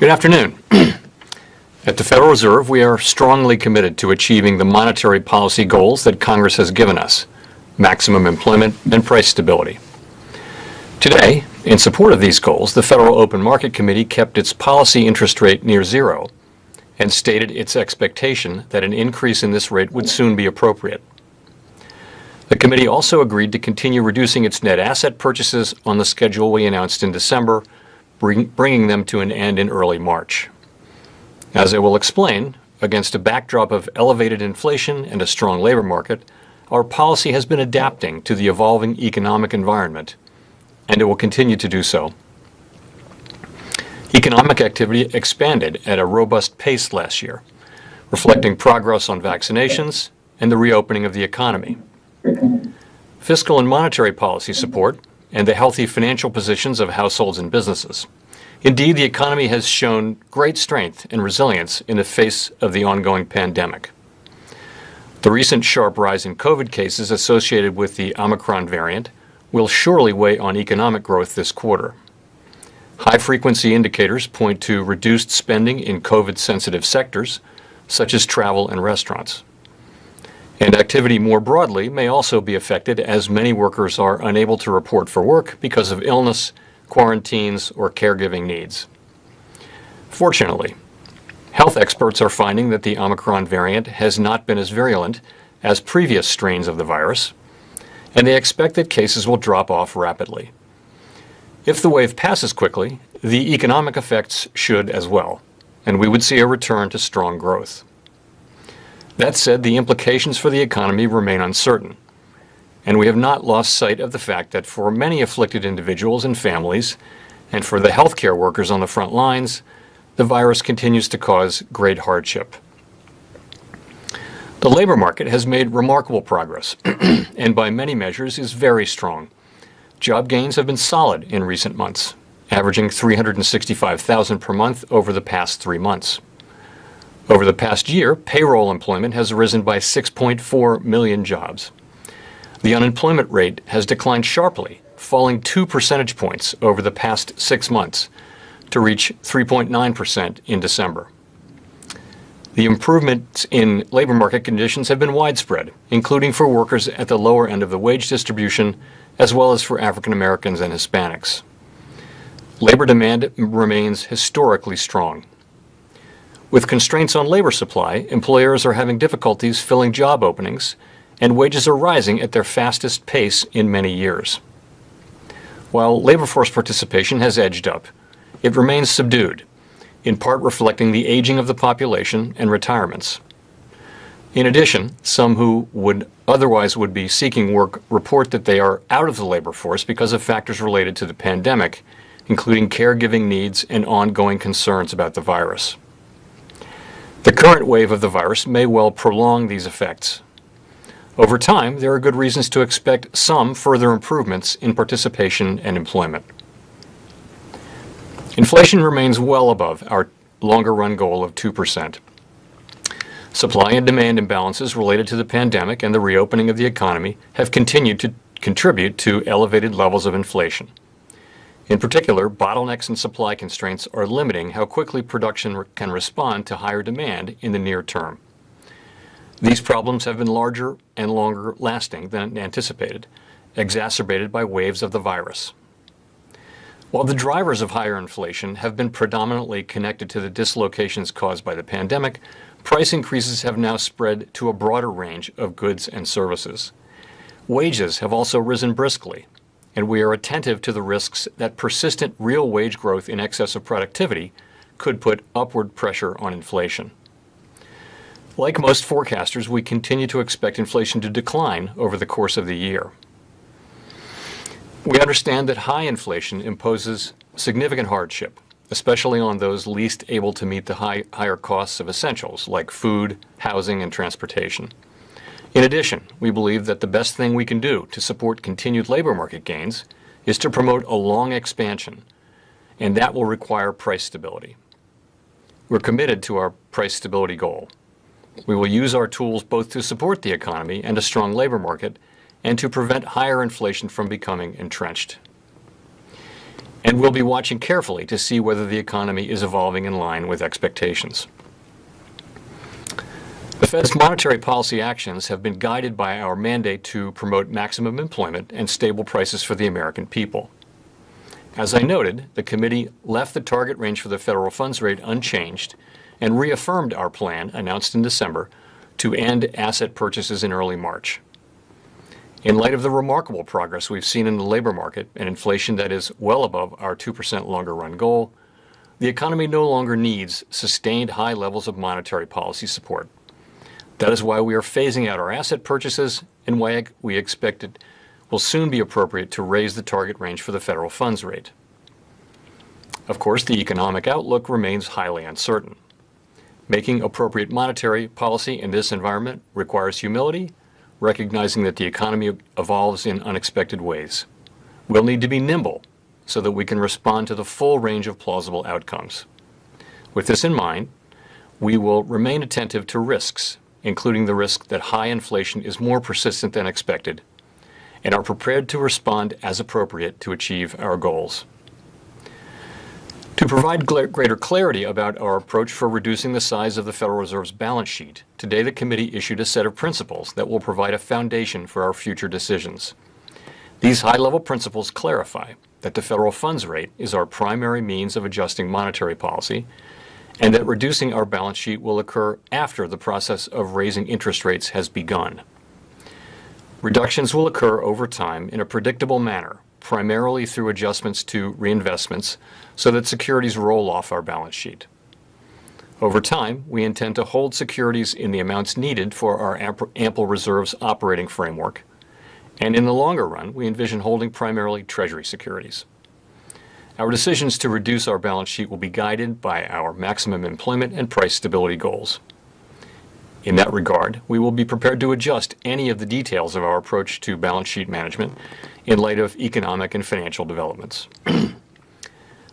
Good afternoon. At the Federal Reserve, we are strongly committed to achieving the monetary policy goals that Congress has given us: maximum employment and price stability. Today, in support of these goals, the Federal Open Market Committee kept its policy interest rate near zero and stated its expectation that an increase in this rate would soon be appropriate. The committee also agreed to continue reducing its net asset purchases on the schedule we announced in December, bringing them to an end in early March. As I will explain, against a backdrop of elevated inflation and a strong labor market, our policy has been adapting to the evolving economic environment, and it will continue to do so. Economic activity expanded at a robust pace last year, reflecting progress on vaccinations and the reopening of the economy. Fiscal and monetary policy support and the healthy financial positions of households and businesses. Indeed, the economy has shown great strength and resilience in the face of the ongoing pandemic. The recent sharp rise in COVID cases associated with the Omicron variant will surely weigh on economic growth this quarter. High-frequency indicators point to reduced spending in COVID-sensitive sectors, such as travel and restaurants. And activity more broadly may also be affected, as many workers are unable to report for work because of illness, quarantines, or caregiving needs. Fortunately, health experts are finding that the Omicron variant has not been as virulent as previous strains of the virus, and they expect that cases will drop off rapidly. If the wave passes quickly, the economic effects should as well, and we would see a return to strong growth. That said, the implications for the economy remain uncertain, and we have not lost sight of the fact that for many afflicted individuals and families, and for the healthcare workers on the front lines, the virus continues to cause great hardship. The labor market has made remarkable progress, and by many measures is very strong. Job gains have been solid in recent months, averaging 365,000 per month over the past 3 months. Over the past year, payroll employment has risen by 6.4 million jobs. The unemployment rate has declined sharply, falling 2 percentage points over the past 6 months to reach 3.9% in December. The improvements in labor market conditions have been widespread, including for workers at the lower end of the wage distribution, as well as for African Americans and Hispanics. Labor demand remains historically strong. With constraints on labor supply, employers are having difficulties filling job openings, and wages are rising at their fastest pace in many years. While labor force participation has edged up, it remains subdued, in part reflecting the aging of the population and retirements. In addition, some who would otherwise be seeking work report that they are out of the labor force because of factors related to the pandemic, including caregiving needs and ongoing concerns about the virus. The current wave of the virus may well prolong these effects. Over time, there are good reasons to expect some further improvements in participation and employment. Inflation remains well above our longer-run goal of 2%. Supply and demand imbalances related to the pandemic and the reopening of the economy have continued to contribute to elevated levels of inflation. In particular, bottlenecks and supply constraints are limiting how quickly production can respond to higher demand in the near term. These problems have been larger and longer lasting than anticipated, exacerbated by waves of the virus. While the drivers of higher inflation have been predominantly connected to the dislocations caused by the pandemic, price increases have now spread to a broader range of goods and services. Wages have also risen briskly, and we are attentive to the risks that persistent real wage growth in excess of productivity could put upward pressure on inflation. Like most forecasters, we continue to expect inflation to decline over the course of the year. We understand that high inflation imposes significant hardship, especially on those least able to meet the higher costs of essentials like food, housing, and transportation. In addition, we believe that the best thing we can do to support continued labor market gains is to promote a long expansion, and that will require price stability. We're committed to our price stability goal. We will use our tools both to support the economy and a strong labor market, and to prevent higher inflation from becoming entrenched. And we'll be watching carefully to see whether the economy is evolving in line with expectations. The Fed's monetary policy actions have been guided by our mandate to promote maximum employment and stable prices for the American people. As I noted, the committee left the target range for the federal funds rate unchanged and reaffirmed our plan, announced in December, to end asset purchases in early March. In light of the remarkable progress we've seen in the labor market and inflation that is well above our 2% longer run goal, the economy no longer needs sustained high levels of monetary policy support. That is why we are phasing out our asset purchases and why we expect it will soon be appropriate to raise the target range for the federal funds rate. Of course, the economic outlook remains highly uncertain. Making appropriate monetary policy in this environment requires humility, recognizing that the economy evolves in unexpected ways. We'll need to be nimble so that we can respond to the full range of plausible outcomes. With this in mind, we will remain attentive to risks, including the risk that high inflation is more persistent than expected, and are prepared to respond as appropriate to achieve our goals. To provide greater clarity about our approach for reducing the size of the Federal Reserve's balance sheet, today the committee issued a set of principles that will provide a foundation for our future decisions. These high-level principles clarify that the federal funds rate is our primary means of adjusting monetary policy, and that reducing our balance sheet will occur after the process of raising interest rates has begun. Reductions will occur over time in a predictable manner, primarily through adjustments to reinvestments so that securities roll off our balance sheet. Over time, we intend to hold securities in the amounts needed for our ample reserves operating framework, and in the longer run, we envision holding primarily Treasury securities. Our decisions to reduce our balance sheet will be guided by our maximum employment and price stability goals. In that regard, we will be prepared to adjust any of the details of our approach to balance sheet management in light of economic and financial developments.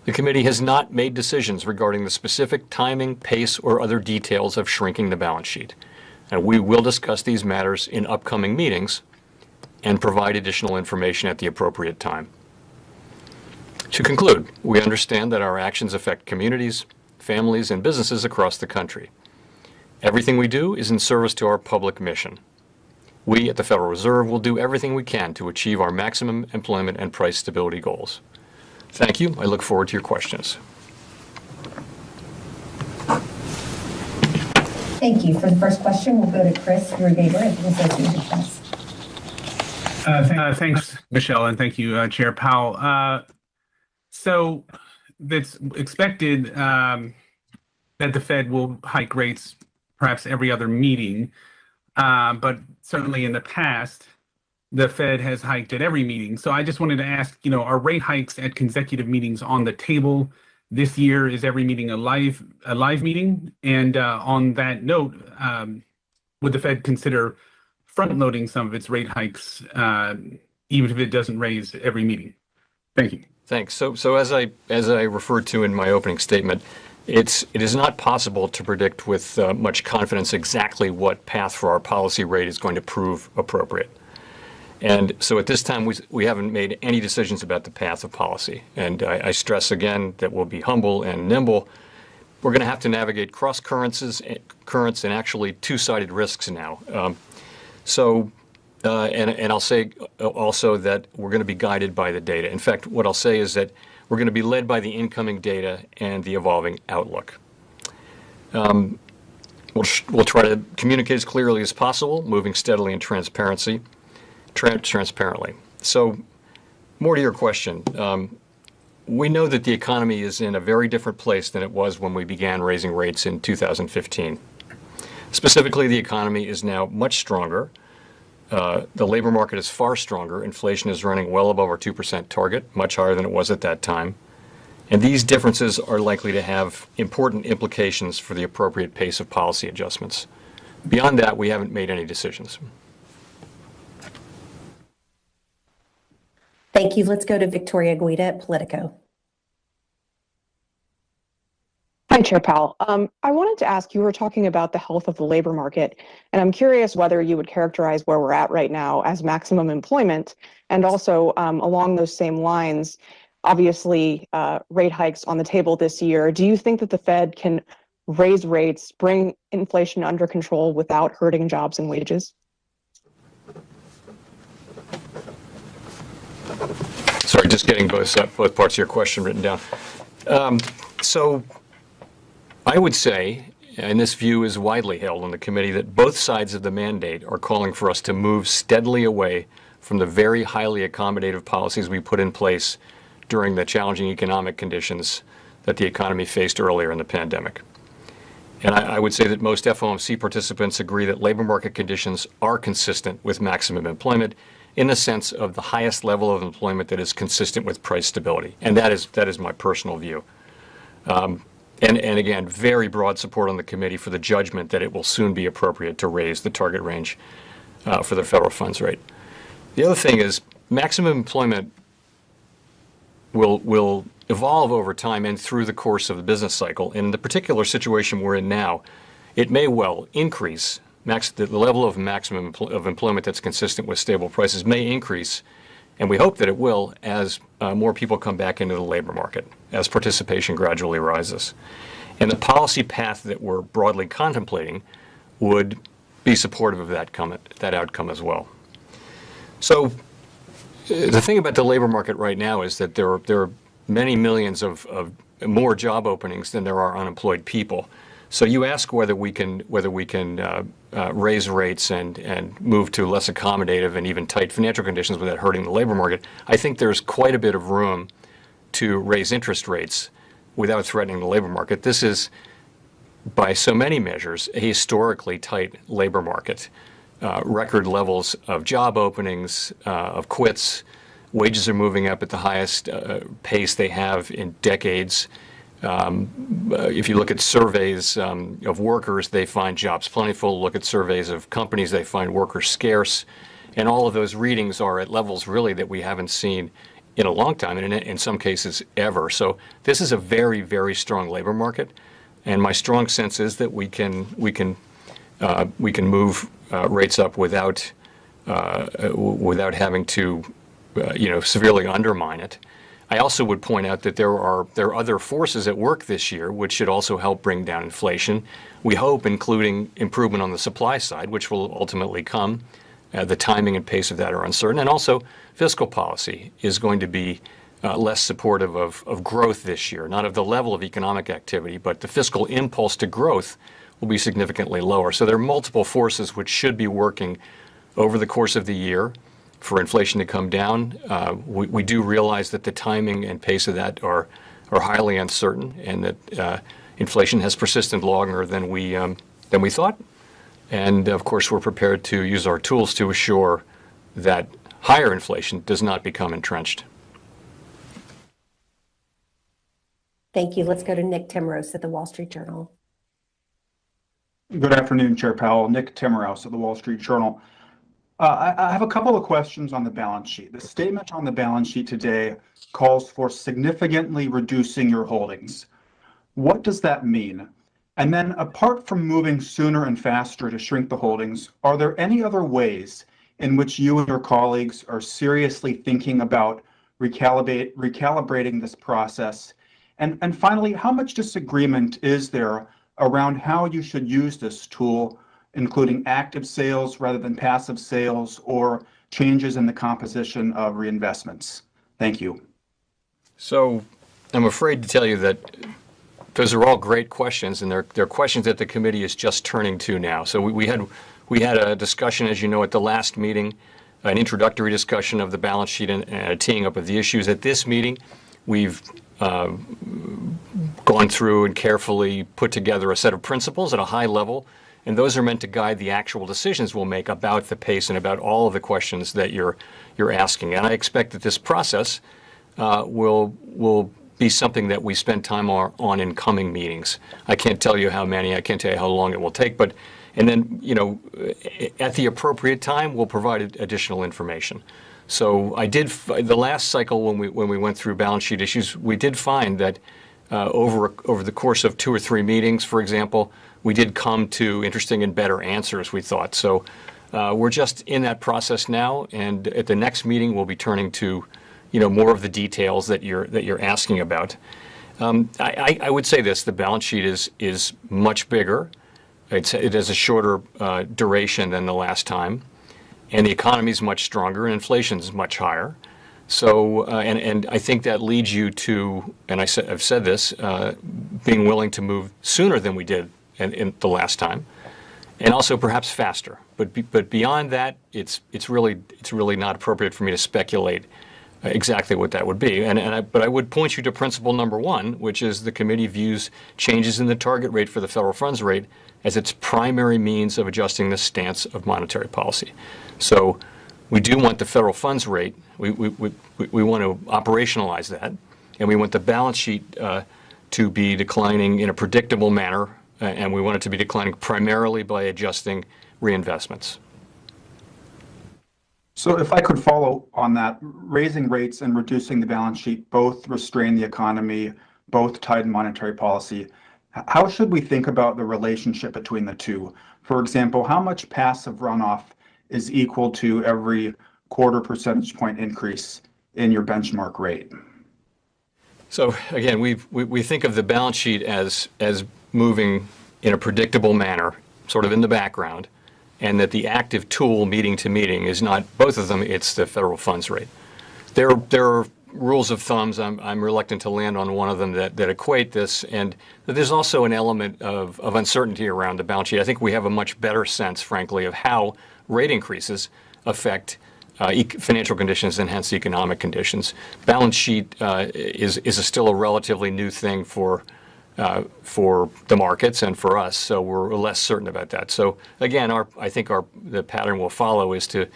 The committee has not made decisions regarding the specific timing, pace, or other details of shrinking the balance sheet, and we will discuss these matters in upcoming meetings and provide additional information at the appropriate time. To conclude, we understand that our actions affect communities, families, and businesses across the country. Everything we do is in service to our public mission. We at the Federal Reserve will do everything we can to achieve our maximum employment and price stability goals. Thank you. I look forward to your questions. Thank you. For the first question, we'll go to Chris Rugaber at the Associated Press. Thanks, Michelle, and thank you, Chair Powell. So it's expected that the Fed will hike rates perhaps every other meeting, but certainly in the past, the Fed has hiked at every meeting. So I just wanted to ask, are rate hikes at consecutive meetings on the table this year? Is every meeting a live meeting? And on that note, would the Fed consider front-loading some of its rate hikes, even if it doesn't raise every meeting? Thank you. Thanks. So as I referred to in my opening statement, it is not possible to predict with much confidence exactly what path for our policy rate is going to prove appropriate. And so at this time, we haven't made any decisions about the path of policy. And I stress again that we'll be humble and nimble. We're going to have to navigate cross currents and actually two-sided risks now. And I'll say also that we're going to be guided by the data. In fact, what I'll say is that we're going to be led by the incoming data and the evolving outlook. We'll try to communicate as clearly as possible, moving steadily and transparently. So, more to your question. We know that the economy is in a very different place than it was when we began raising rates in 2015. Specifically, the economy is now much stronger. The labor market is far stronger. Inflation is running well above our 2% target, much higher than it was at that time. And these differences are likely to have important implications for the appropriate pace of policy adjustments. Beyond that, we haven't made any decisions. Thank you. Let's go to Victoria Guida at Politico. Hi, Chair Powell. I wanted to ask, you were talking about the health of the labor market, and I'm curious whether you would characterize where we're at right now as maximum employment, and also along those same lines, obviously rate hikes on the table this year. Do you think that the Fed can raise rates, bring inflation under control without hurting jobs and wages? Sorry, just getting both parts of your question written down. So I would say, and this view is widely held on the committee, that both sides of the mandate are calling for us to move steadily away from the very highly accommodative policies we put in place during the challenging economic conditions that the economy faced earlier in the pandemic. And I would say that most FOMC participants agree that labor market conditions are consistent with maximum employment in the sense of the highest level of employment that is consistent with price stability. And that is my personal view. And again, very broad support on the committee for the judgment that it will soon be appropriate to raise the target range for the federal funds rate. The other thing is maximum employment will evolve over time and through the course of the business cycle. In the particular situation we're in now, it may well increase. The level of maximum of employment that's consistent with stable prices may increase, and we hope that it will as more people come back into the labor market, as participation gradually rises. And the policy path that we're broadly contemplating would be supportive of that outcome as well. So the thing about the labor market right now is that there are many millions of more job openings than there are unemployed people. So you ask whether we can raise rates and move to less accommodative and even tight financial conditions without hurting the labor market. I think there's quite a bit of room to raise interest rates without threatening the labor market. This is, by so many measures, a historically tight labor market. Record levels of job openings, of quits. Wages are moving up at the highest pace they have in decades. If you look at surveys of workers, they find jobs plentiful. Look at surveys of companies, they find workers scarce. And all of those readings are at levels really that we haven't seen in a long time, and in some cases ever. So this is a very, very strong labor market. And my strong sense is that we can move rates up without having to severely undermine it. I also would point out that there are other forces at work this year which should also help bring down inflation. We hope, including improvement on the supply side, which will ultimately come. The timing and pace of that are uncertain. And also, fiscal policy is going to be less supportive of growth this year, not of the level of economic activity, but the fiscal impulse to growth will be significantly lower. So there are multiple forces which should be working over the course of the year for inflation to come down. We do realize that the timing and pace of that are highly uncertain, and that inflation has persisted longer than we thought. And of course, we're prepared to use our tools to assure that higher inflation does not become entrenched. Thank you. Let's go to Nick Timros at the Wall Street Journal. Good afternoon, Chair Powell. Nick Timros at the Wall Street Journal. I have a couple of questions on the balance sheet. The statement on the balance sheet today calls for significantly reducing your holdings. What does that mean? And then, apart from moving sooner and faster to shrink the holdings, are there any other ways in which you and your colleagues are seriously thinking about recalibrating this process? And finally, how much disagreement is there around how you should use this tool, including active sales rather than passive sales, or changes in the composition of reinvestments? Thank you. So I'm afraid to tell you that those are all great questions, and they're questions that the committee is just turning to now. So we had a discussion, as you know, at the last meeting, an introductory discussion of the balance sheet and a teeing up of the issues. At this meeting, we've gone through and carefully put together a set of principles at a high level, and those are meant to guide the actual decisions we'll make about the pace and about all of the questions that you're asking. And I expect that this process will be something that we spend time on in coming meetings. I can't tell you how many, I can't tell you how long it will take, and then, at the appropriate time, we'll provide additional information. So the last cycle when we went through balance sheet issues, we did find that over the course of 2 or 3 meetings, for example, we did come to interesting and better answers, we thought. So we're just in that process now, and at the next meeting, we'll be turning to more of the details that you're asking about. I would say this: the balance sheet is much bigger. It has a shorter duration than the last time, and the economy is much stronger, and inflation is much higher. So, and I think that leads you to, and I've said this, being willing to move sooner than we did in the last time, and also perhaps faster. But beyond that, it's really not appropriate for me to speculate exactly what that would be. But I would point you to principle number one, which is the committee views changes in the target rate for the federal funds rate as its primary means of adjusting the stance of monetary policy. So we do want the federal funds rate. We want to operationalize that, and we want the balance sheet to be declining in a predictable manner, and we want it to be declining primarily by adjusting reinvestments. So if I could follow on that, raising rates and reducing the balance sheet both restrain the economy, both tighten monetary policy. How should we think about the relationship between the two? For example, how much passive runoff is equal to every quarter percentage point increase in your benchmark rate? So again, we think of the balance sheet as moving in a predictable manner, sort of in the background, and that the active tool meeting to meeting is not both of them, it's the federal funds rate. There are rules of thumbs, I'm reluctant to land on one of them that equate this, and there's also an element of uncertainty around the balance sheet. I think we have a much better sense, frankly, of how rate increases affect financial conditions and hence economic conditions. Balance sheet is still a relatively new thing for the markets and for us, so we're less certain about that. So again, I think the pattern we'll follow is to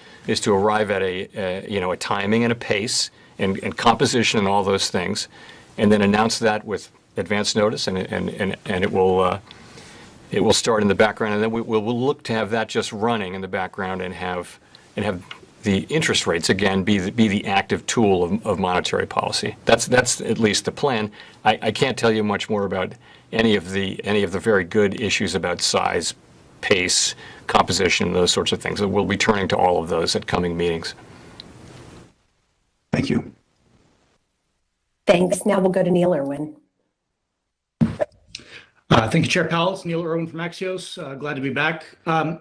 arrive at a timing and a pace and composition and all those things, and then announce that with advance notice, and it will start in the background, and then we'll look to have that just running in the background and have the interest rates again be the active tool of monetary policy. That's at least the plan. I can't tell you much more about any of the very good issues about size, pace, composition, those sorts of things. We'll be turning to all of those at coming meetings. Thank you. Thanks. Now we'll go to Neil Irwin. Thank you, Chair Powell. It's Neil Irwin from Axios. Glad to be back.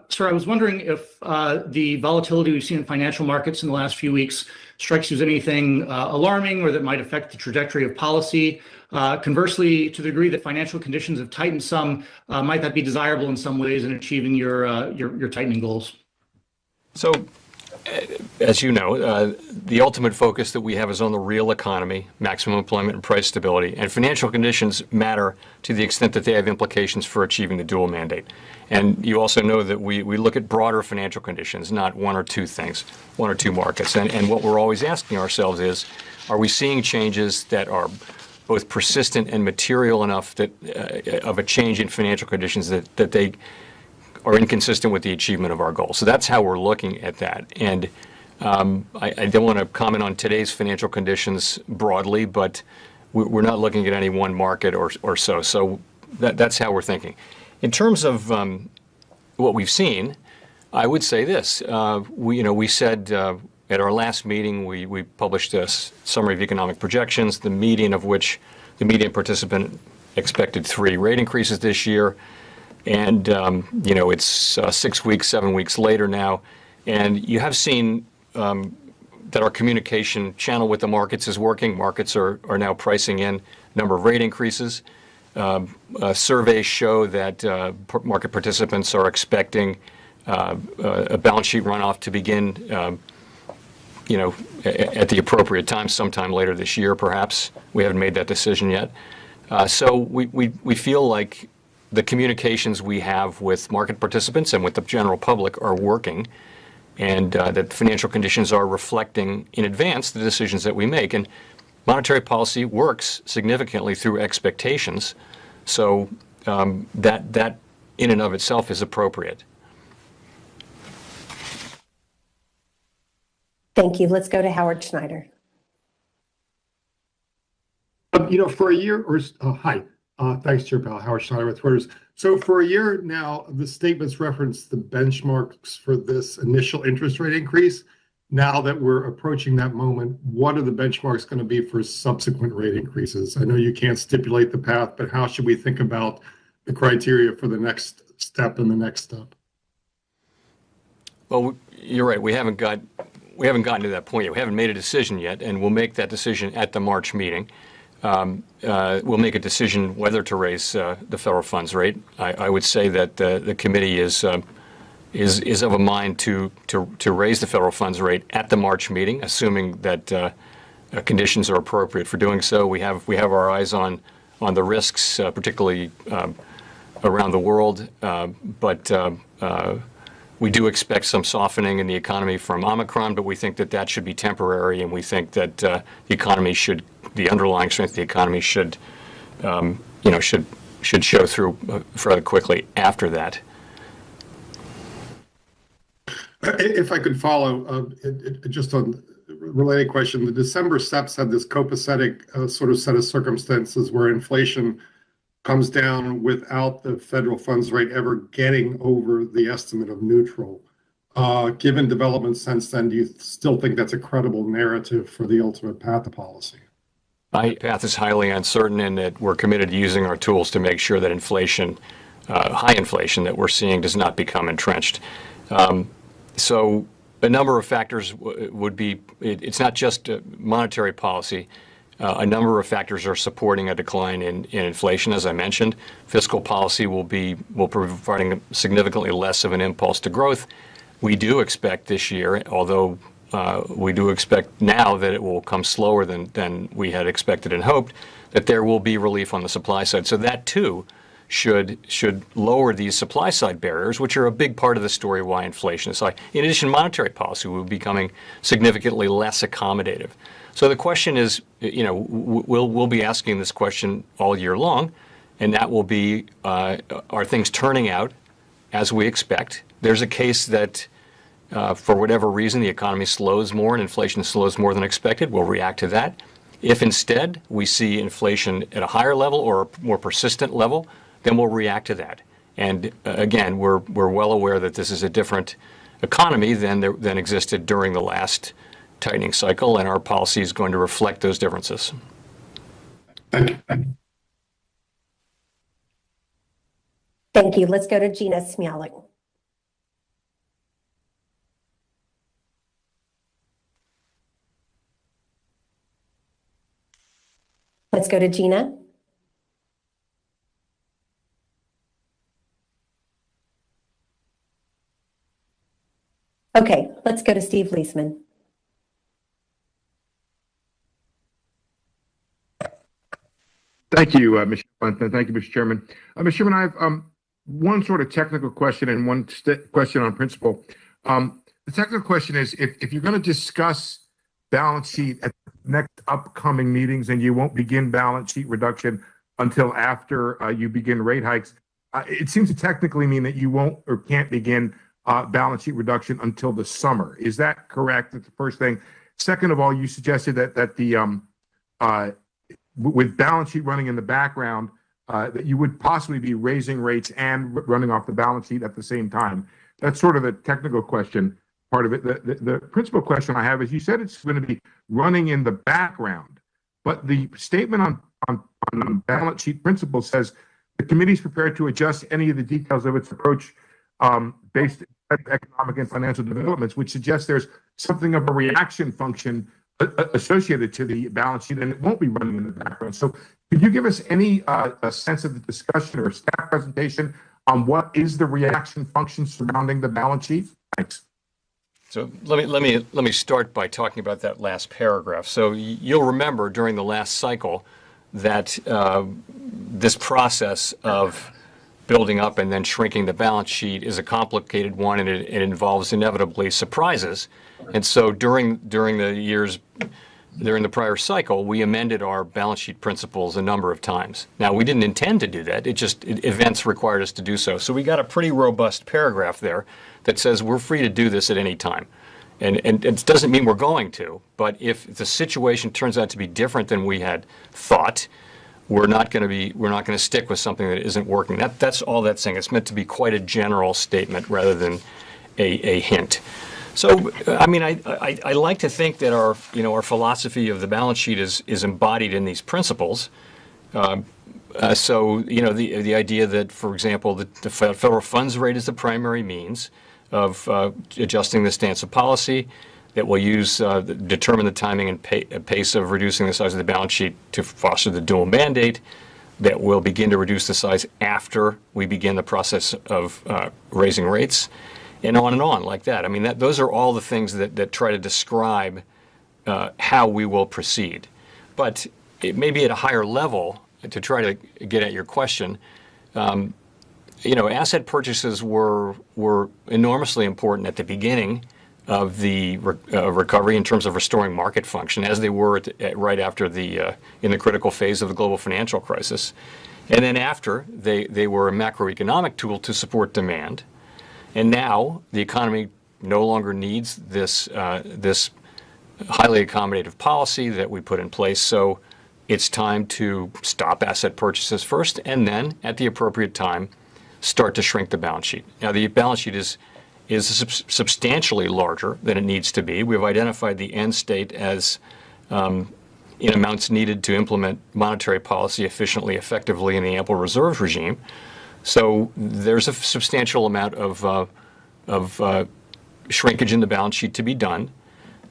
Sir, I was wondering if the volatility we've seen in financial markets in the last few weeks strikes you as anything alarming or that might affect the trajectory of policy. Conversely, to the degree that financial conditions have tightened some, might that be desirable in some ways in achieving your tightening goals? So, as you know, the ultimate focus that we have is on the real economy, maximum employment and price stability, and financial conditions matter to the extent that they have implications for achieving the dual mandate. And you also know that we look at broader financial conditions, not one or two things, one or two markets. And what we're always asking ourselves is, are we seeing changes that are both persistent and material enough that of a change in financial conditions that they are inconsistent with the achievement of our goals? So that's how we're looking at that. And I don't want to comment on today's financial conditions broadly, but we're not looking at any one market or so. So that's how we're thinking. In terms of what we've seen, I would say this. We said at our last meeting, we published a summary of economic projections, the median participant expected 3 rate increases this year. And, it's 6 weeks, 7 weeks later now. And you have seen that our communication channel with the markets is working. Markets are now pricing in a number of rate increases. Surveys show that market participants are expecting a balance sheet runoff to begin, at the appropriate time, sometime later this year, perhaps. We haven't made that decision yet. So we feel like the communications we have with market participants and with the general public are working, and that financial conditions are reflecting in advance the decisions that we make. And monetary policy works significantly through expectations, so that in and of itself is appropriate. Thank you. Let's go to Howard Schneider. For a year or hi. Thanks, Chair Powell. Howard Schneider with Reuters. So for a year now, the statements reference the benchmarks for this initial interest rate increase. now that we're approaching that moment, what are the benchmarks going to be for subsequent rate increases? I know you can't stipulate the path, but how should we think about the criteria for the next step and the next step? Well, you're right. We haven't gotten to that point yet. We haven't made a decision yet, and we'll make that decision at the March meeting. We'll make a decision whether to raise the federal funds rate. I would say that the committee is of a mind to raise the federal funds rate at the March meeting, assuming that conditions are appropriate for doing so. We have our eyes on the risks, particularly around the world, but we do expect some softening in the economy from Omicron, but we think that should be temporary, and we think that the underlying strength of the economy should show through fairly quickly after that. If I could follow, just on a related question, the December steps had this copacetic sort of set of circumstances where inflation comes down without the federal funds rate ever getting over the estimate of neutral. Given developments since then, do you still think that's a credible narrative for the ultimate path of policy? My path is highly uncertain, and that we're committed to using our tools to make sure that inflation, high inflation that we're seeing, does not become entrenched. So a number of factors would be, it's not just monetary policy. A number of factors are supporting a decline in inflation, as I mentioned. Fiscal policy will providing significantly less of an impulse to growth. We do expect this year, although we do expect now that it will come slower than we had expected and hoped, that there will be relief on the supply side. So that too should lower these supply side barriers, which are a big part of the story why inflation is high. In addition, monetary policy will be becoming significantly less accommodative. So the question is, we'll be asking this question all year long, and that will be, are things turning out as we expect? There's a case that for whatever reason the economy slows more and inflation slows more than expected. We'll react to that. If instead we see inflation at a higher level or a more persistent level, then we'll react to that. And again, we're well aware that this is a different economy than existed during the last tightening cycle, and our policy is going to reflect those differences. Thank you. Thank you. Let's go to Gina Smialek. Let's go to Gina. Okay, let's go to Steve Leisman. Thank you, Mr. Clinton. Thank you, Mr. Chairman. Mr. Chairman, I have one sort of technical question and one question on principle. The technical question is, if you're going to discuss balance sheet at next upcoming meetings and you won't begin balance sheet reduction until after you begin rate hikes, it seems to technically mean that you won't or can't begin balance sheet reduction until the summer. Is that correct? That's the first thing. Second of all, you suggested that the with balance sheet running in the background, that you would possibly be raising rates and running off the balance sheet at the same time. That's sort of the technical question part of it. The principal question I have is, you said it's going to be running in the background, but the statement on balance sheet principle says the committee is prepared to adjust any of the details of its approach based on economic and financial developments, which suggests there's something of a reaction function associated to the balance sheet, and it won't be running in the background. So could you give us any a sense of the discussion or staff presentation on what is the reaction function surrounding the balance sheet? Thanks. So let me start by talking about that last paragraph. So you'll remember during the last cycle that this process of building up and then shrinking the balance sheet is a complicated one, and it involves inevitably surprises. And so during the prior cycle, we amended our balance sheet principles a number of times. Now, we didn't intend to do that. Events required us to do so. So we got a pretty robust paragraph there that says we're free to do this at any time. And it doesn't mean we're going to, but if the situation turns out to be different than we had thought, we're not going to stick with something that isn't working. That's all that's saying. It's meant to be quite a general statement rather than a hint. So, I mean, I like to think that our philosophy of the balance sheet is embodied in these principles. So, the idea that, for example, the federal funds rate is the primary means of adjusting the stance of policy, that will determine the timing and pace of reducing the size of the balance sheet to foster the dual mandate, that will begin to reduce the size after we begin the process of raising rates, and on like that. I mean, those are all the things that try to describe how we will proceed. But it may be at a higher level, to try to get at your question. Asset purchases were enormously important at the beginning of the recovery in terms of restoring market function, as they were right after in the critical phase of the global financial crisis. And then after, they were a macroeconomic tool to support demand. And now the economy no longer needs this highly accommodative policy that we put in place. So it's time to stop asset purchases first, and then at the appropriate time, start to shrink the balance sheet. Now, the balance sheet is substantially larger than it needs to be. We've identified the end state as in amounts needed to implement monetary policy efficiently, effectively in the ample reserves regime. So there's a substantial amount of shrinkage in the balance sheet to be done.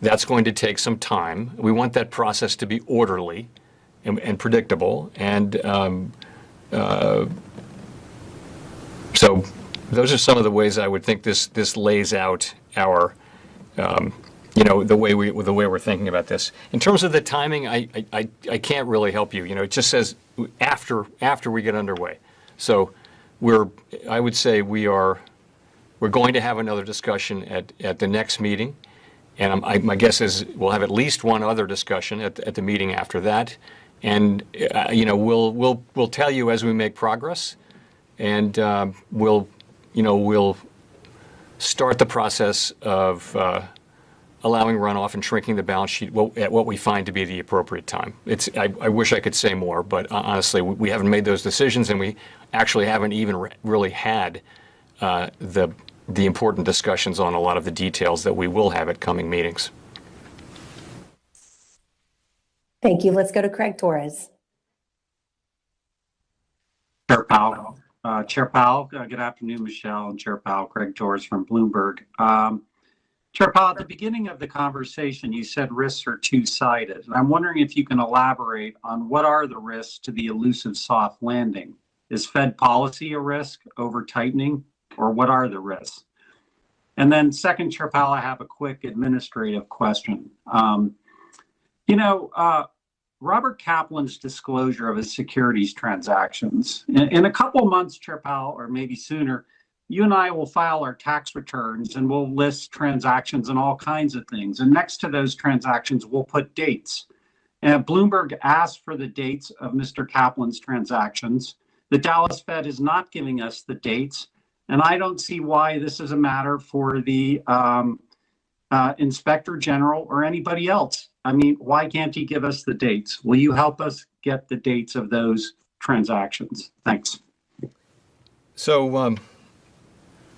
That's going to take some time. We want that process to be orderly and predictable. And so those are some of the ways I would think this lays out our, the way we're thinking about this. In terms of the timing, I can't really help you. It just says after we get underway. So I would say we're going to have another discussion at the next meeting, and my guess is we'll have at least one other discussion at the meeting after that, and we'll tell you as we make progress, and we'll start the process of allowing runoff and shrinking the balance sheet at what we find to be the appropriate time. I wish I could say more, but honestly, we haven't made those decisions, and we actually haven't even really had the important discussions on a lot of the details that we will have at coming meetings. Thank you. Let's go to Craig Torres. Chair Powell. Chair Powell, good afternoon, Michelle and Chair Powell. Craig Torres from Bloomberg. Chair Powell, at the beginning of the conversation, you said risks are two-sided. And I'm wondering if you can elaborate on what are the risks to the elusive soft landing. Is Fed policy a risk, over tightening, or what are the risks? And then second, Chair Powell, I have a quick administrative question. Robert Kaplan's disclosure of his securities transactions. In a couple months, Chair Powell, or maybe sooner, you and I will file our tax returns and we'll list transactions and all kinds of things. And next to those transactions, we'll put dates. And Bloomberg asked for the dates of Mr. Kaplan's transactions. The Dallas Fed is not giving us the dates. And I don't see why this is a matter for the Inspector General or anybody else. I mean, why can't he give us the dates? Will you help us get the dates of those transactions? Thanks. So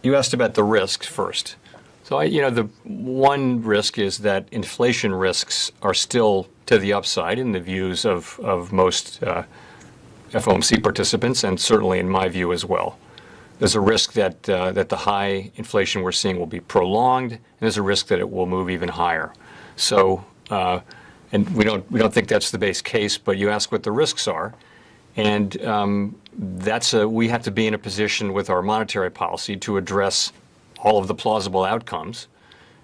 you asked about the risks first. So the one risk is that inflation risks are still to the upside in the views of most FOMC participants, and certainly in my view as well. There's a risk that the high inflation we're seeing will be prolonged, and there's a risk that it will move even higher. So, and we don't think that's the base case, but you ask what the risks are, and we have to be in a position with our monetary policy to address all of the plausible outcomes,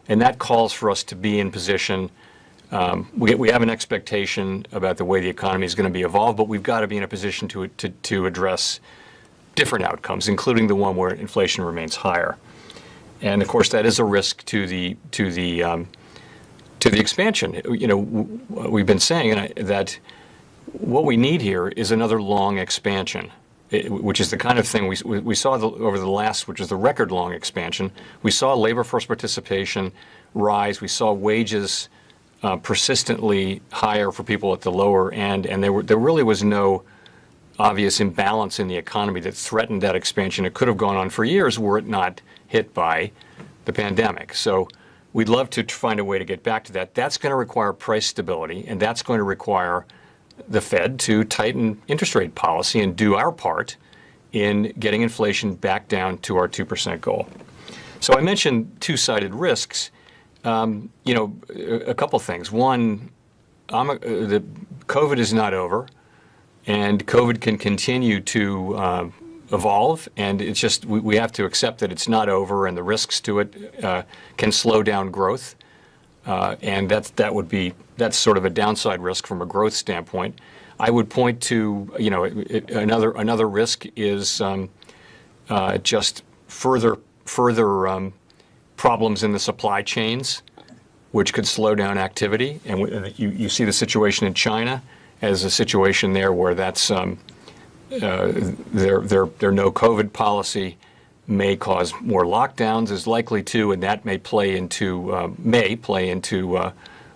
and that calls for us to be in position. We have an expectation about the way the economy is going to be evolved, but we've got to be in a position to address different outcomes, including the one where inflation remains higher. And of course, that is a risk to the expansion. We've been saying that what we need here is another long expansion, which is the kind of thing we saw over the last, which is the record long expansion. We saw labor force participation rise. We saw wages persistently higher for people at the lower end, and there really was no obvious imbalance in the economy that threatened that expansion. It could have gone on for years were it not hit by the pandemic. So we'd love to find a way to get back to that. That's going to require price stability, and that's going to require the Fed to tighten interest rate policy and do our part in getting inflation back down to our 2% goal. So I mentioned two-sided risks. A couple things. One, the COVID is not over, and COVID can continue to evolve, and it's just we have to accept that it's not over, and the risks to it can slow down growth, and that's sort of a downside risk from a growth standpoint. I would point to another risk is just further problems in the supply chains, which could slow down activity. And you see the situation in China as a situation there where that's their no COVID policy may cause more lockdowns, is likely to, and that may play into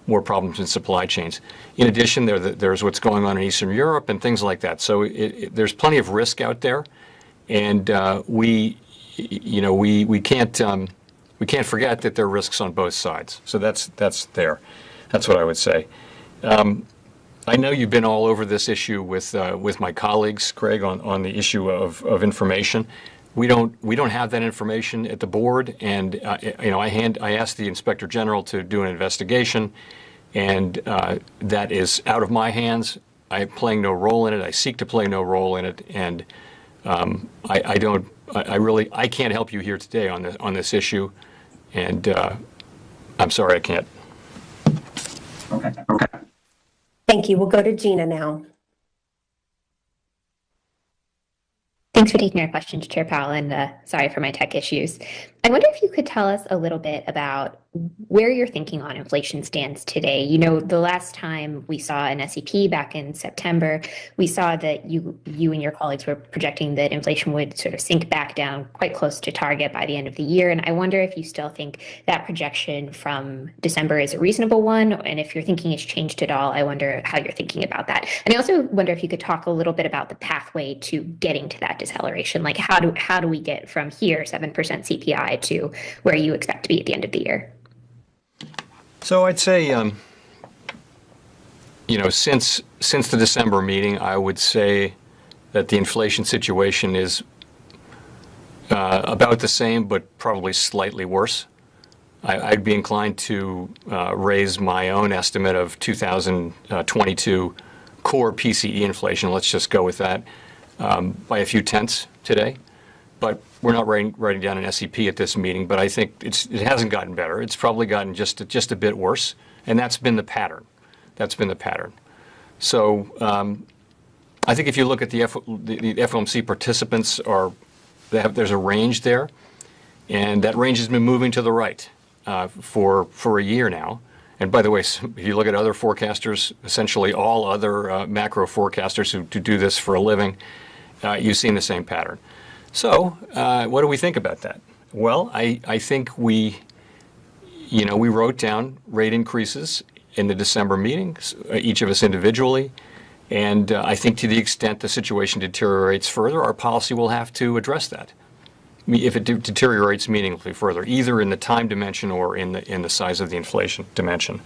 more problems in supply chains. In addition, there's what's going on in Eastern Europe and things like that. So there's plenty of risk out there, and we can't forget that there are risks on both sides. So that's there. That's what I would say. I know you've been all over this issue with my colleagues, Craig, on the issue of information. We don't have that information at the board, and I asked the Inspector General to do an investigation, and that is out of my hands. I'm playing no role in it. I seek to play no role in it, and I can't help you here today on this issue, and I'm sorry I can't. Okay. Thank you. We'll go to Gina now. Thanks for taking our questions, Chair Powell, and sorry for my tech issues. I wonder if you could tell us a little bit about where your thinking on inflation stands today. You know, the last time we saw an SEP back in September, we saw that you and your colleagues were projecting that inflation would sort of sink back down quite close to target by the end of the year. And I wonder if you still think that projection from December is a reasonable one, and if your thinking has changed at all, I wonder how you're thinking about that. And I also wonder if you could talk a little bit about the pathway to getting to that deceleration. Like how do we get from here, 7% CPI, to where you expect to be at the end of the year? So I'd say, since the December meeting, I would say that the inflation situation is about the same, but probably slightly worse. I'd be inclined to raise my own estimate of 2022 core PCE inflation. Let's just go with that by a few tenths today. But we're not writing down an SEP at this meeting, but I think it hasn't gotten better. It's probably gotten just a bit worse, and that's been the pattern. So I think if you look at the FOMC participants, there's a range there, and that range has been moving to the right for a year now. And by the way, if you look at other forecasters, essentially all other macro forecasters who do this for a living, you've seen the same pattern. So what do we think about that? Well, I think we wrote down rate increases in the December meetings, each of us individually, and I think to the extent the situation deteriorates further, our policy will have to address that. If it deteriorates meaningfully further, either in the time dimension or in the size of the inflation dimension.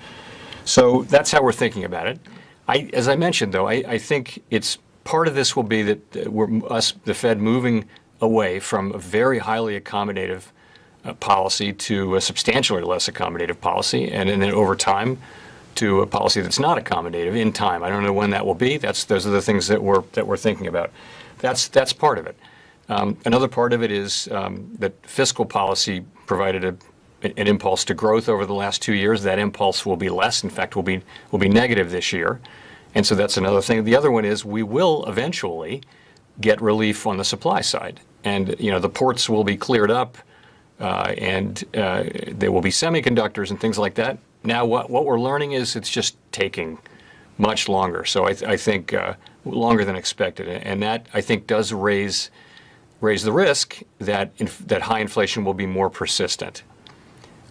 So that's how we're thinking about it. As I mentioned, though, I think part of this will be that the Fed, moving away from a very highly accommodative policy to a substantially less accommodative policy, and then over time to a policy that's not accommodative in time. I don't know when that will be. Those are the things that we're thinking about. That's part of it. Another part of it is that fiscal policy provided an impulse to growth over the last 2 years. That impulse will be less. In fact, will be negative this year, and so that's another thing. The other one is we will eventually get relief on the supply side, and the ports will be cleared up, and there will be semiconductors and things like that. Now, what we're learning is it's just taking much longer. So I think longer than expected, and that I think does raise the risk that high inflation will be more persistent.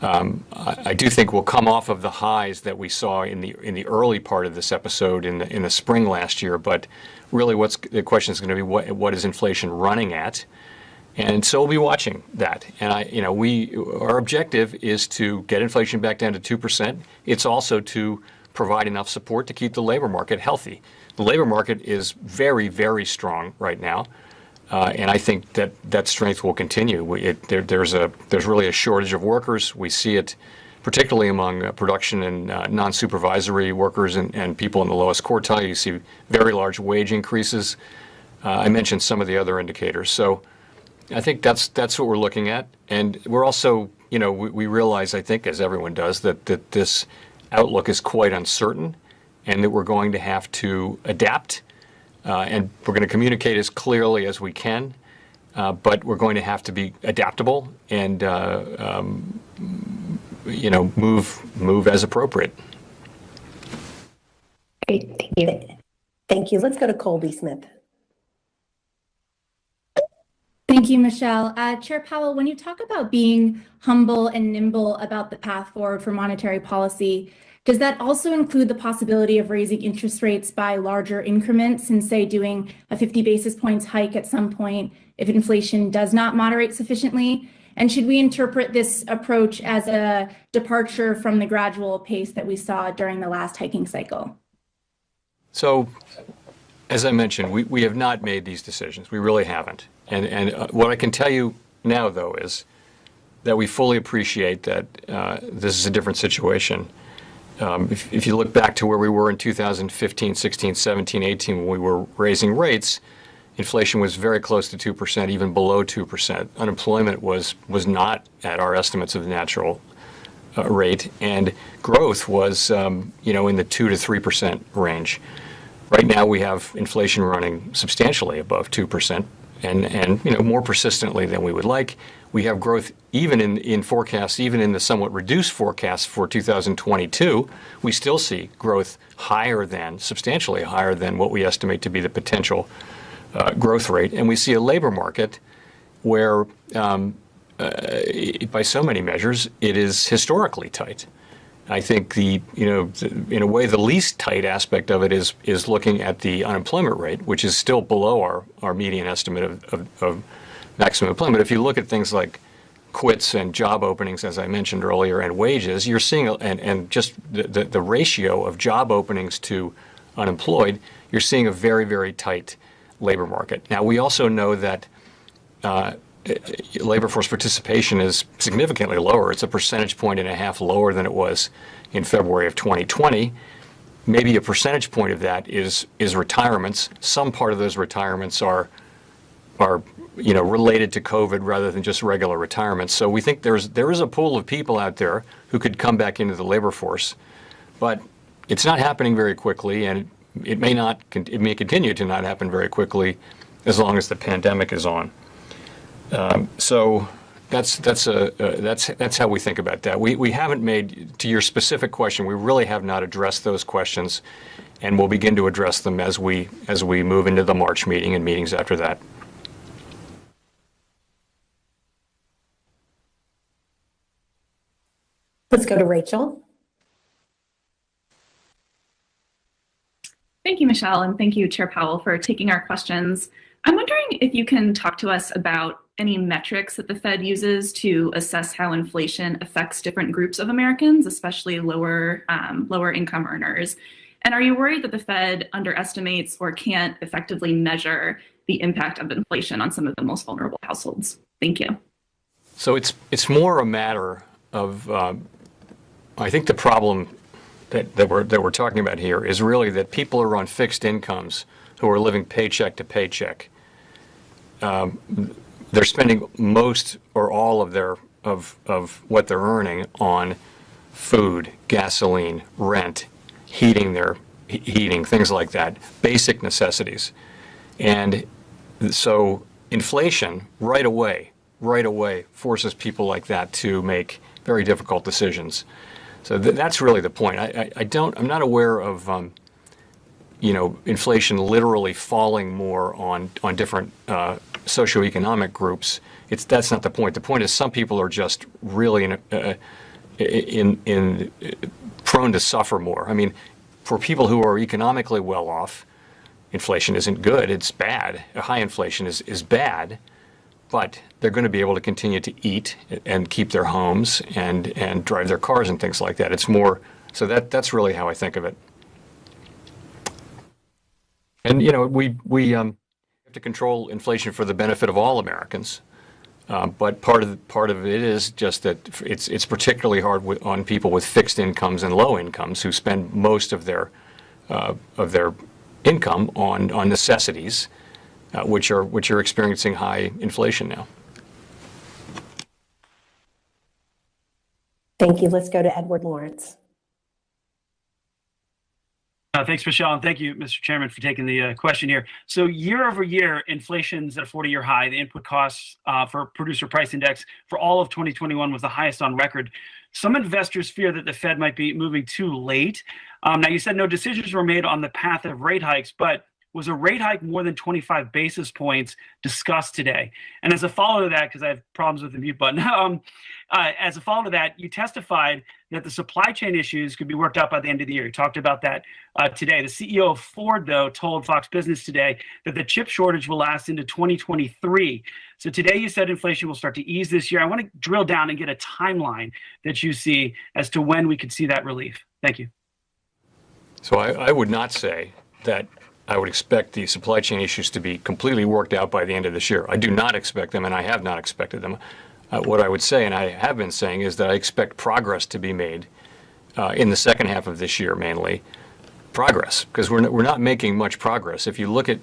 I do think we'll come off of the highs that we saw in the early part of this episode in the spring last year, but really the question is going to be what is inflation running at, And so we'll be watching that. And our objective is to get inflation back down to 2%. It's also to provide enough support to keep the labor market healthy. The labor market is very, very strong right now. And I think that strength will continue. There's really a shortage of workers. We see it particularly among production and non-supervisory workers and people in the lowest quartile. You see very large wage increases. I mentioned some of the other indicators. So I think that's what we're looking at. And we're also, we realize, I think, as everyone does, that this outlook is quite uncertain and that we're going to have to adapt. And we're going to communicate as clearly as we can, but we're going to have to be adaptable and move as appropriate. Great, thank you. Thank you. Let's go to Colby Smith. Thank you, Michelle. Chair Powell, when you talk about being humble and nimble about the path forward for monetary policy, does that also include the possibility of raising interest rates by larger increments and, say, doing a 50 basis points hike at some point if inflation does not moderate sufficiently? And should we interpret this approach as a departure from the gradual pace that we saw during the last hiking cycle? So, as I mentioned, we have not made these decisions. We really haven't. And what I can tell you now, though, is that we fully appreciate that this is a different situation. If you look back to where we were in 2015, 16, 17, 18, when we were raising rates, inflation was very close to 2%, even below 2%. Unemployment was not at our estimates of the natural rate, and growth was in the 2 to 3% range. Right now, we have inflation running substantially above 2%, and more persistently than we would like. We have growth even in forecasts, even in the somewhat reduced forecasts for 2022. We still see growth substantially higher than what we estimate to be the potential growth rate. And we see a labor market where, by so many measures, it is historically tight. I think in a way, the least tight aspect of it is looking at the unemployment rate, which is still below our median estimate of maximum employment. If you look at things like quits and job openings, as I mentioned earlier, and wages, you're seeing, and just the ratio of job openings to unemployed, you're seeing a very, very tight labor market. Now, we also know that labor force participation is significantly lower. It's 1.5 percentage points lower than it was in February of 2020. Maybe 1 percentage point of that is retirements. Some part of those retirements are related to COVID rather than just regular retirements. So we think there is a pool of people out there who could come back into the labor force, but it's not happening very quickly, and it may continue to not happen very quickly as long as the pandemic is on. So that's how we think about that. We haven't made, to your specific question, we really have not addressed those questions, and we'll begin to address them as we move into the March meeting and meetings after that. Let's go to Rachel. Thank you, Michelle, and thank you, Chair Powell, for taking our questions. I'm wondering if you can talk to us about any metrics that the Fed uses to assess how inflation affects different groups of Americans, especially lower income earners. And are you worried that the Fed underestimates or can't effectively measure the impact of inflation on some of the most vulnerable households? Thank you. So it's more a matter of, I think the problem that we're talking about here is really that people are on fixed incomes who are living paycheck to paycheck. They're spending most or all of what they're earning on food, gasoline, rent, heating, things like that, basic necessities. And so inflation right away forces people like that to make very difficult decisions. So that's really the point. I'm not aware of inflation literally falling more on different socioeconomic groups. That's not the point. The point is some people are just really prone to suffer more. I mean, for people who are economically well off, inflation isn't good. It's bad. High inflation is bad. but they're going to be able to continue to eat and keep their homes and drive their cars and things like that. It's more, so that's really how I think of it. And, we have to control inflation for the benefit of all Americans. But part of it is just that it's particularly hard on people with fixed incomes and low incomes who spend most of their income on necessities, which are experiencing high inflation now. Thank you. Let's go to Edward Lawrence. Thanks, Michelle, and thank you, Mr. Chairman, for taking the question here. So year over year, inflation's at a 40-year high. The input costs for producer price index for all of 2021 was the highest on record. Some investors fear that the Fed might be moving too late. Now, you said no decisions were made on the path of rate hikes, but was a rate hike more than 25 basis points discussed today? And as a follow to that, because I have problems with the mute button, as a follow to that, you testified that the supply chain issues could be worked out by the end of the year. You talked about that today. The CEO of Ford, though, told Fox Business today that the chip shortage will last into 2023. So today you said inflation will start to ease this year. I want to drill down and get a timeline that you see as to when we could see that relief. Thank you. So I would not say that I would expect the supply chain issues to be completely worked out by the end of this year. I do not expect them, and I have not expected them. What I would say, and I have been saying, is that I expect progress to be made in the second half of this year, mainly. Progress, because we're not making much progress. If you look at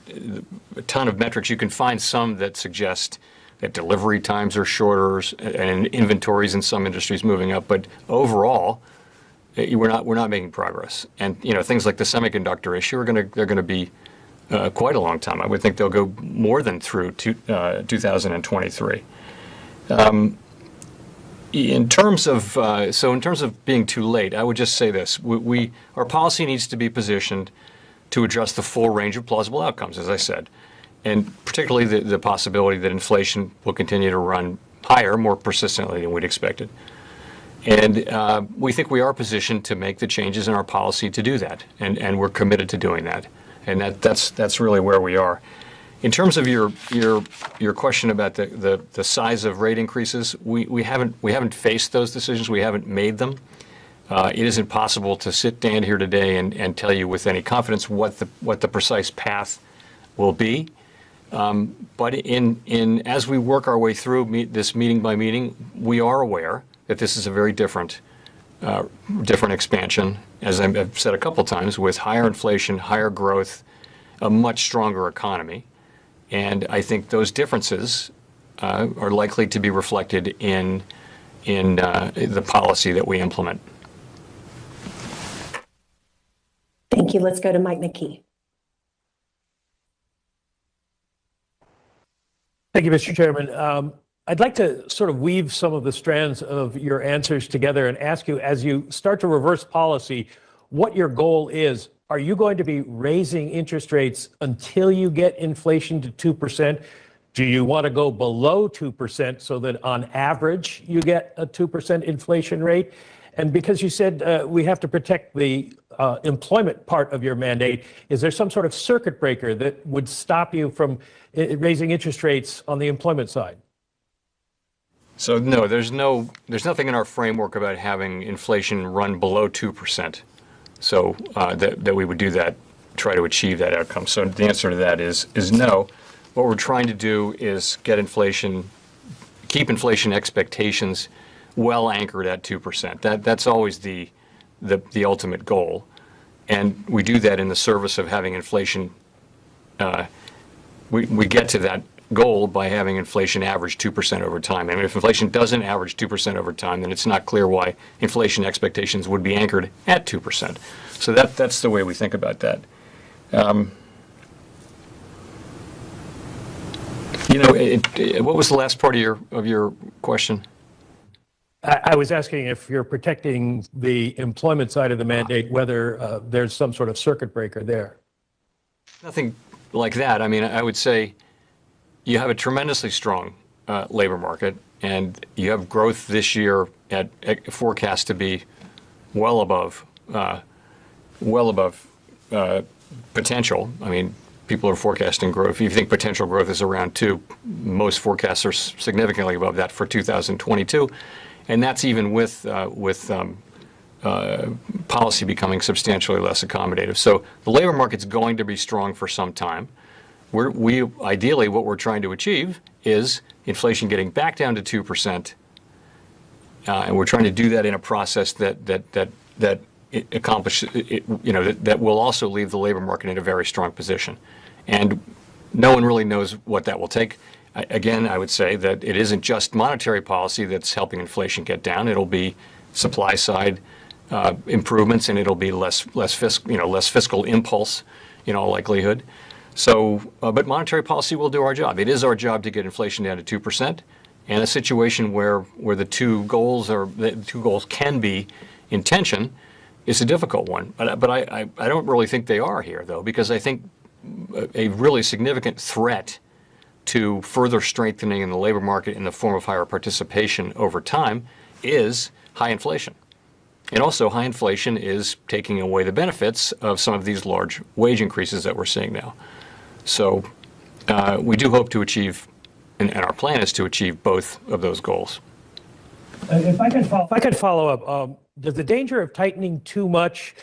a ton of metrics, you can find some that suggest that delivery times are shorter and inventories in some industries moving up. But overall, we're not making progress. And things like the semiconductor issue they're going to be quite a long time. I would think they'll go more than through 2023. In terms of being too late, I would just say this: our policy needs to be positioned to address the full range of plausible outcomes, as I said, and particularly the possibility that inflation will continue to run higher more persistently than we'd expected. And we think we are positioned to make the changes in our policy to do that, and we're committed to doing that. And that's really where we are. In terms of your question about the size of rate increases, we haven't faced those decisions. We haven't made them. It isn't possible to sit down here today and tell you with any confidence what the precise path will be. But as we work our way through this meeting by meeting, we are aware that this is a very different expansion, as I've said a couple times, with higher inflation, higher growth, a much stronger economy. And I think those differences are likely to be reflected in the policy that we implement. Thank you. Let's go to Mike McKee. Thank you, Mr. Chairman. I'd like to sort of weave some of the strands of your answers together and ask you, as you start to reverse policy, what your goal is. Are you going to be raising interest rates until you get inflation to 2%? Do you want to go below 2% so that on average you get a 2% inflation rate? And because you said we have to protect the employment part of your mandate, is there some sort of circuit breaker that would stop you from raising interest rates on the employment side? So no, there's nothing in our framework about having inflation run below 2%. So that we would do that, try to achieve that outcome. So the answer to that is no. What we're trying to do is keep inflation expectations well anchored at 2%. That's always the ultimate goal, and we do that in the service of having inflation. We get to that goal by having inflation average 2% over time. And if inflation doesn't average 2% over time, then it's not clear why inflation expectations would be anchored at 2%. So that's the way we think about that. What was the last part of your question? I was asking if you're protecting the employment side of the mandate, whether there's some sort of circuit breaker there. Nothing like that. I mean, I would say you have a tremendously strong labor market, and you have growth this year at forecast to be well above potential. I mean, people are forecasting growth. If you think potential growth is around 2, most forecasts are significantly above that for 2022, and that's even with policy becoming substantially less accommodative. So the labor market's going to be strong for some time. Ideally, what we're trying to achieve is inflation getting back down to 2%, and we're trying to do that in a process that accomplishes, that will also leave the labor market in a very strong position. And no one really knows what that will take. Again, I would say that it isn't just monetary policy that's helping inflation get down. It'll be supply side improvements, and it'll be less fiscal impulse, in all likelihood. So, but monetary policy will do our job. It is our job to get inflation down to 2%, and a situation where the two goals can be in tension is a difficult one. But I don't really think they are here, though, because I think a really significant threat to further strengthening in the labor market in the form of higher participation over time is high inflation. And also, high inflation is taking away the benefits of some of these large wage increases that we're seeing now. So we do hope to achieve, and our plan is to achieve both of those goals. If I could follow up, does the danger of tightening too much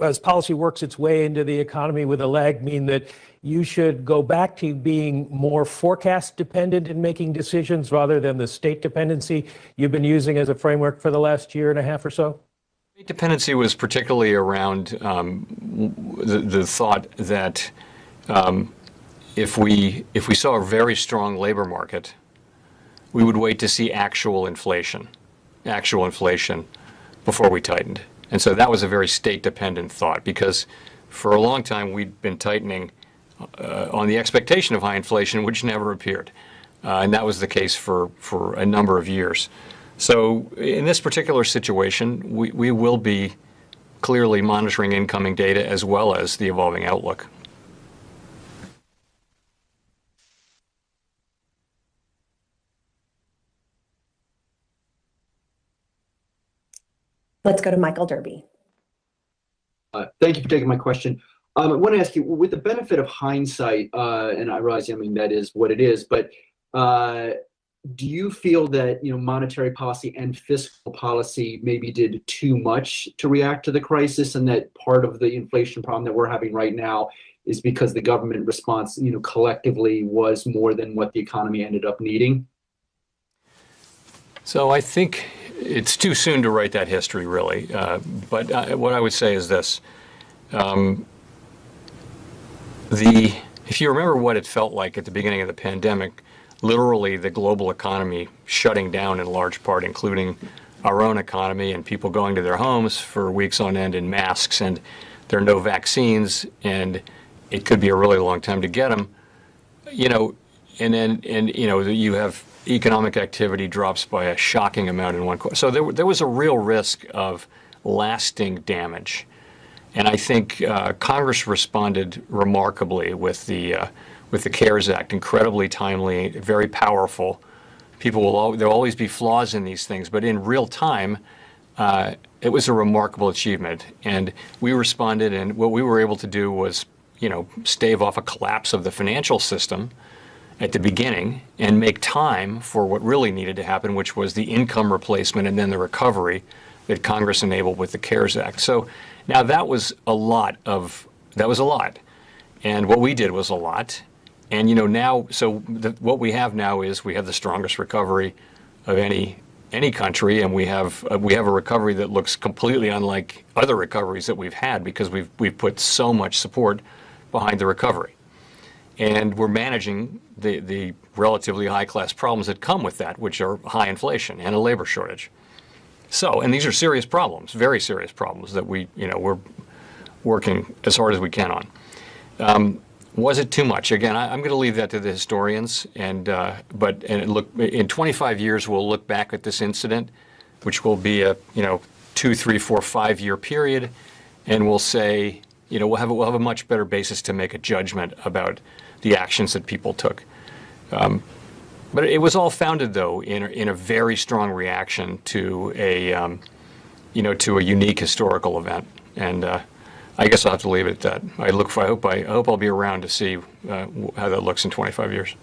as policy works its way into the economy with a lag mean that you should go back to being more forecast dependent in making decisions rather than the state dependency you've been using as a framework for the last year and a half or so? State dependency was particularly around the thought that if we saw a very strong labor market, we would wait to see actual inflation before we tightened. And so that was a very state-dependent thought, because for a long time we'd been tightening on the expectation of high inflation, which never appeared. And that was the case for a number of years. So in this particular situation, we will be clearly monitoring incoming data as well as the evolving outlook. Let's go to Michael Derby. Thank you for taking my question. I want to ask you, with the benefit of hindsight, and I realize, that is what it is, but do you feel that monetary policy and fiscal policy maybe did too much to react to the crisis, and that part of the inflation problem that we're having right now is because the government response, collectively was more than what the economy ended up needing? So I think it's too soon to write that history, really. But what I would say is this. If you remember what it felt like at the beginning of the pandemic, literally the global economy shutting down in large part, including our own economy, and people going to their homes for weeks on end in masks, and there are no vaccines, and it could be a really long time to get them, and then you have economic activity drops by a shocking amount in one quarter. So there was a real risk of lasting damage. And I think Congress responded remarkably with the CARES Act, incredibly timely, very powerful. There'll always be flaws in these things, but in real time, it was a remarkable achievement. And we responded, and what we were able to do was, stave off a collapse of the financial system at the beginning and make time for what really needed to happen, which was the income replacement and then the recovery that Congress enabled with the CARES Act. So now that was a lot. And what we did was a lot. And now, what we have now is we have the strongest recovery of any country, and we have a recovery that looks completely unlike other recoveries that we've had, because we've put so much support behind the recovery. And we're managing the relatively high-class problems that come with that, which are high inflation and a labor shortage. So, and these are serious problems, very serious problems that we're working as hard as we can on. Was it too much? Again, I'm going to leave that to the historians. But in 25 years, we'll look back at this incident, which will be a 2, 3, 4, 5-year period, and we'll say, we'll have a much better basis to make a judgment about the actions that people took. But it was all founded, though, in a very strong reaction to a unique historical event. And I guess I'll have to leave it at that. I hope I'll be around to see how that looks in 25 years.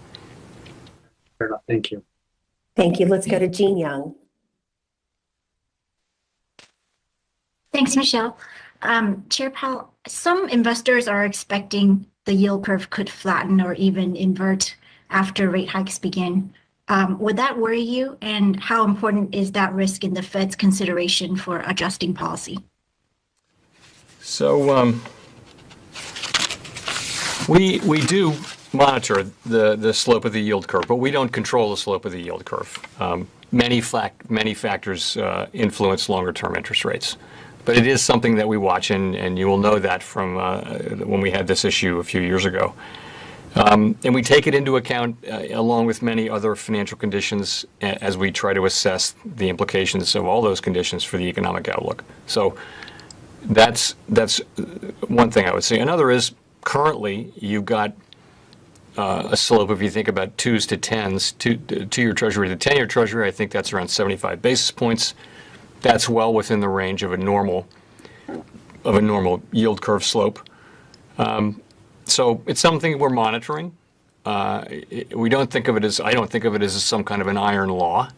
Fair enough. Thank you. Thank you. Let's go to Jean Young. Thanks, Michelle. Chair Powell, some investors are expecting the yield curve could flatten or even invert after rate hikes begin. Would that worry you? And how important is that risk in the Fed's consideration for adjusting policy? So we do monitor the slope of the yield curve, but we don't control the slope of the yield curve. Many factors influence longer-term interest rates. But it is something that we watch, and you will know that from when we had this issue a few years ago. And we take it into account along with many other financial conditions as we try to assess the implications of all those conditions for the economic outlook. So that's one thing I would say. Another is currently you've got a slope, if you think about 2s to 10s, two-year Treasury to 10-year Treasury, I think that's around 75 basis points. That's well within the range of a normal yield curve slope. So it's something we're monitoring. We don't think of it as, I don't think of it as some kind of an iron law,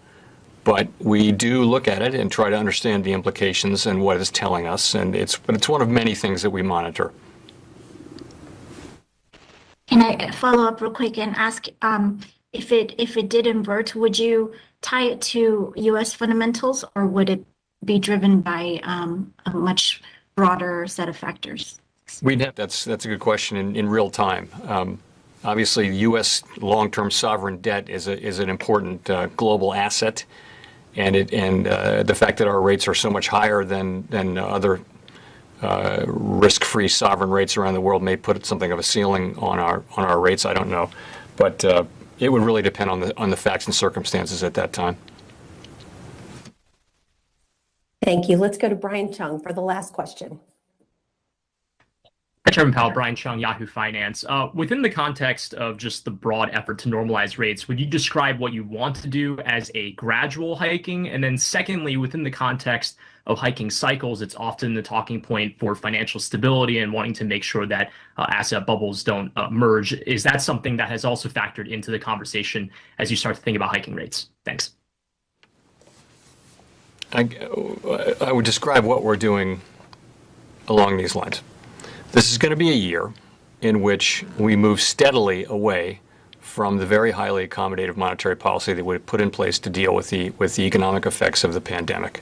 but we do look at it and try to understand the implications and what it's telling us. But it's one of many things that we monitor. Can I follow up real quick and ask if it did invert, would you tie it to U.S. fundamentals, or would it be driven by a much broader set of factors? That's a good question in real time. Obviously, U.S. long-term sovereign debt is an important global asset, and the fact that our rates are so much higher than other risk-free sovereign rates around the world may put something of a ceiling on our rates. I don't know, but it would really depend on the facts and circumstances at that time. Thank you. Let's go to Brian Chung for the last question. Hi, Chairman Powell. Brian Chung, Yahoo Finance. Within the context of just the broad effort to normalize rates, would you describe what you want to do as a gradual hiking? And then secondly, within the context of hiking cycles, it's often the talking point for financial stability and wanting to make sure that asset bubbles don't merge. Is that something that has also factored into the conversation as you start to think about hiking rates? Thanks. I would describe what we're doing along these lines. This is going to be a year in which we move steadily away from the very highly accommodative monetary policy that we put in place to deal with the economic effects of the pandemic.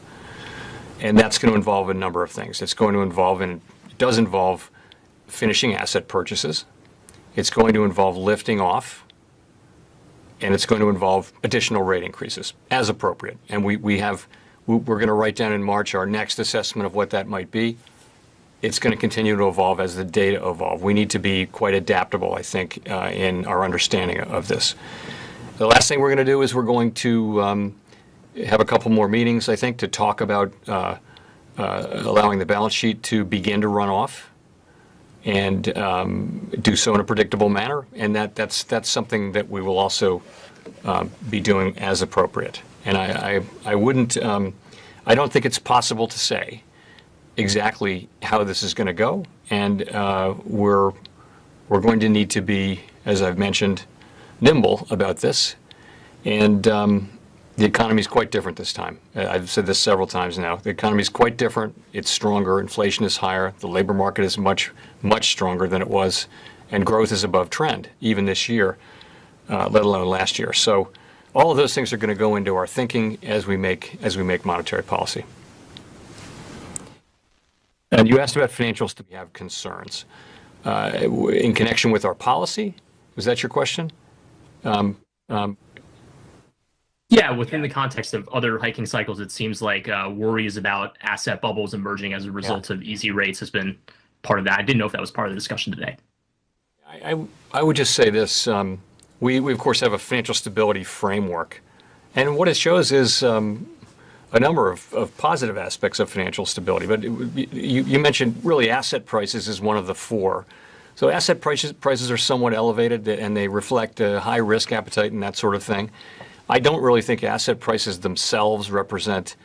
And that's going to involve a number of things. It's going to involve, and it does involve, finishing asset purchases. It's going to involve lifting off, and it's going to involve additional rate increases as appropriate. And we're going to write down in March our next assessment of what that might be. It's going to continue to evolve as the data evolve. We need to be quite adaptable, I think, in our understanding of this. The last thing we're going to do is we're going to have a couple more meetings, I think, to talk about allowing the balance sheet to begin to run off and do so in a predictable manner. And that's something that we will also be doing as appropriate. And I wouldn't, I don't think it's possible to say exactly how this is going to go, and we're going to need to be, as I've mentioned, nimble about this. And the economy is quite different this time. I've said this several times now. The economy is quite different. It's stronger. Inflation is higher. The labor market is much stronger than it was, and growth is above trend even this year, let alone last year. So all of those things are going to go into our thinking as we make monetary policy. And you asked about financials to have concerns in connection with our policy. Was that your question? Yeah, within the context of other hiking cycles, it seems like worries about asset bubbles emerging as a result of easy rates has been part of that. I didn't know if that was part of the discussion today. I would just say this. We of course have a financial stability framework, and what it shows is a number of positive aspects of financial stability. But you mentioned really asset prices is one of the four. So asset prices are somewhat elevated, and they reflect a high risk appetite and that sort of thing. I don't really think asset prices themselves represent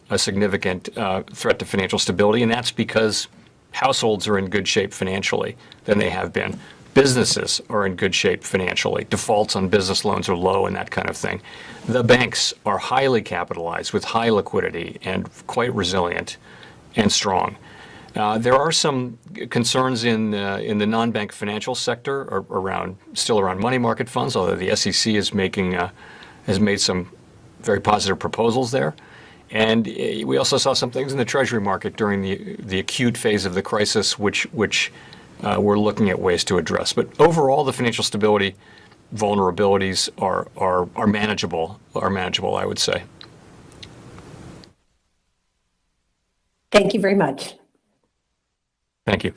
a significant threat to financial stability, and that's because Households are in good shape financially than they have been. Businesses are in good shape financially. Defaults on business loans are low and that kind of thing. The banks are highly capitalized with high liquidity and quite resilient and strong. There are some concerns in the non-bank financial sector still around money market funds, although the SEC is has made some very positive proposals there. And we also saw some things in the Treasury market during the acute phase of the crisis, which we're looking at ways to address. But overall, the financial stability vulnerabilities are manageable. I would say. Thank you very much. Thank you.